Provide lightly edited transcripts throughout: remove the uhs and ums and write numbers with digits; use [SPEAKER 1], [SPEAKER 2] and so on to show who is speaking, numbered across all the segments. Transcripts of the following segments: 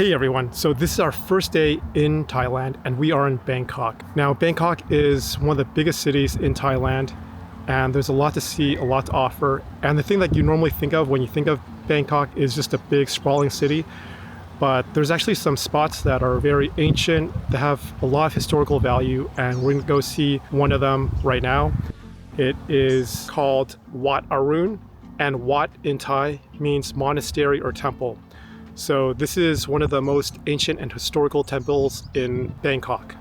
[SPEAKER 1] Hey everyone, so this is our first day in Thailand and we are in Bangkok. Now Bangkok is one of the biggest cities in Thailand and there's a lot to see, a lot to offer. And the thing that you normally think of when you think of Bangkok is just a big sprawling city. But there's actually some spots that are very ancient, that have a lot of historical value, and we're gonna go see one of them right now. It is called Wat Arun, and Wat in Thai means monastery or temple. So this is one of the most ancient and historical temples in Bangkok.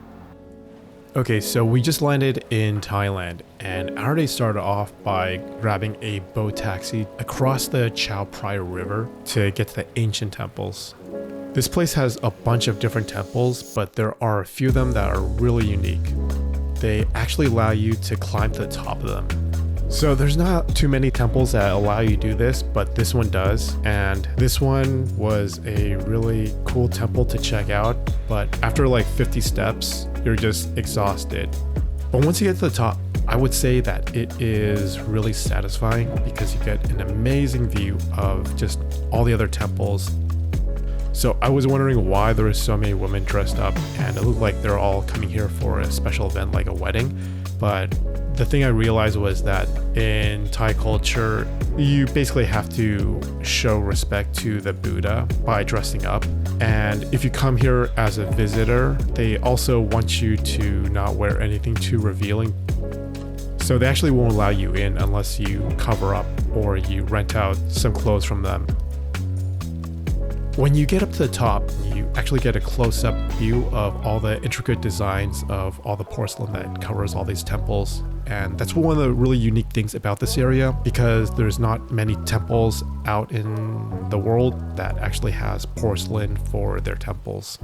[SPEAKER 2] Okay, so we just landed in Thailand and our day started off by grabbing a boat taxi across the Chao Phraya River to get to the ancient temples. This place has a bunch of different temples, but there are a few of them that are really unique. They actually allow you to climb to the top of them. So there's not too many temples that allow you to do this, but this one does. And this one was a really cool temple to check out. But after like 50 steps, you're just exhausted. But once you get to the top, I would say that it is really satisfying because you get an amazing view of just all the other temples. So I was wondering why there were so many women dressed up, and it looked like they're all coming here for a special event like a wedding. But the thing I realized was that in Thai culture, you basically have to show respect to the Buddha by dressing up. And if you come here as a visitor, they also want you to not wear anything too revealing. So they actually won't allow you in unless you cover up or you rent out some clothes from them. When you get up to the top, you actually get a close-up view of all the intricate designs of all the porcelain that covers all these temples. And that's one of the really unique things about this area, because there's not many temples out in the world that actually has porcelain for their temples.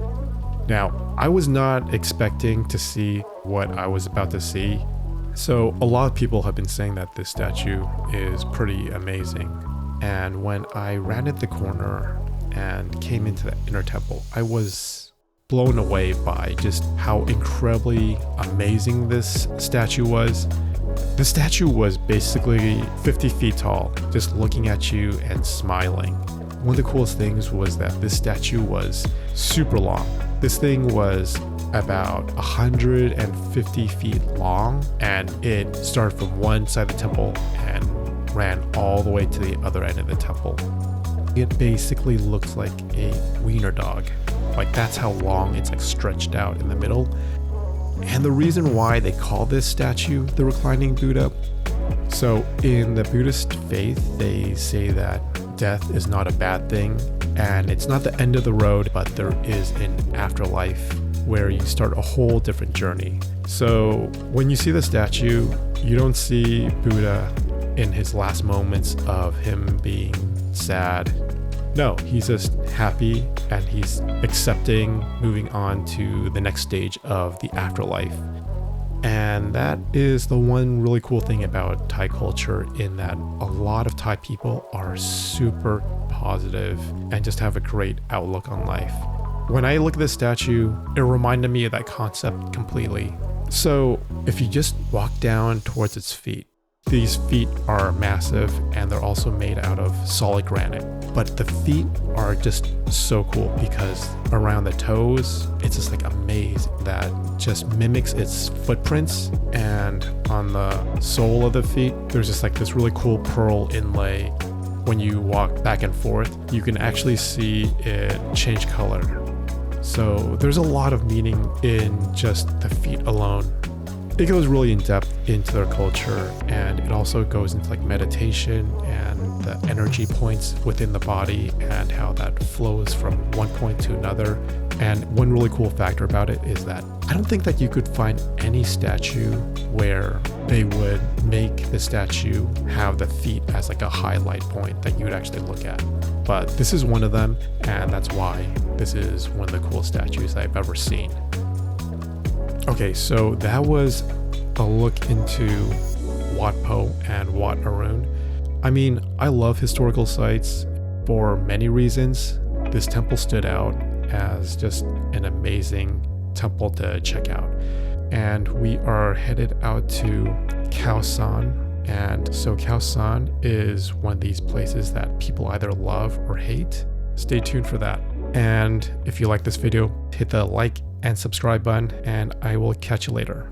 [SPEAKER 2] Now, I was not expecting to see what I was about to see. So a lot of people have been saying that this statue is pretty amazing. And when I rounded the corner and came into the inner temple, I was blown away by just how incredibly amazing this statue was. The statue was basically 50 feet tall, just looking at you and smiling. One of the coolest things was that this statue was super long. This thing was about 150 feet long, and it started from one side of the temple and ran all the way to the other end of the temple. It basically looks like a wiener dog. Like, that's how long it's like stretched out in the middle. And the reason why they call this statue the reclining Buddha, so in the Buddhist faith, they say that death is not a bad thing and it's not the end of the road, but there is an afterlife where you start a whole different journey. So when you see the statue, you don't see Buddha in his last moments of him being sad. No, he's just happy and he's accepting moving on to the next stage of the afterlife. And that is the one really cool thing about Thai culture, in that a lot of Thai people are super positive and just have a great outlook on life. When I look at this statue, it reminded me of that concept completely. So if you just walk down towards its feet, these feet are massive and they're also made out of solid granite. But the feet are just so cool because around the toes, it's just like a maze that just mimics its footprints. And on the sole of the feet, there's just like this really cool pearl inlay. When you walk back and forth, you can actually see it change color. So there's a lot of meaning in just the feet alone. It goes really in depth into their culture, and it also goes into like meditation and the energy points within the body and how that flows from one point to another. And one really cool factor about it is that I don't think that you could find any statue where they would make the statue have the feet as like a highlight point that you would actually look at. But this is one of them, and that's why this is one of the coolest statues I've ever seen. Okay, so that was a look into Wat Po and Wat Arun. I mean, I love historical sites for many reasons. This temple stood out as just an amazing temple to check out. And we are headed out to Khao San. And so Khao San is one of these places that people either love or hate. Stay tuned for that. And if you like this video, hit the like and subscribe button, and I will catch you later.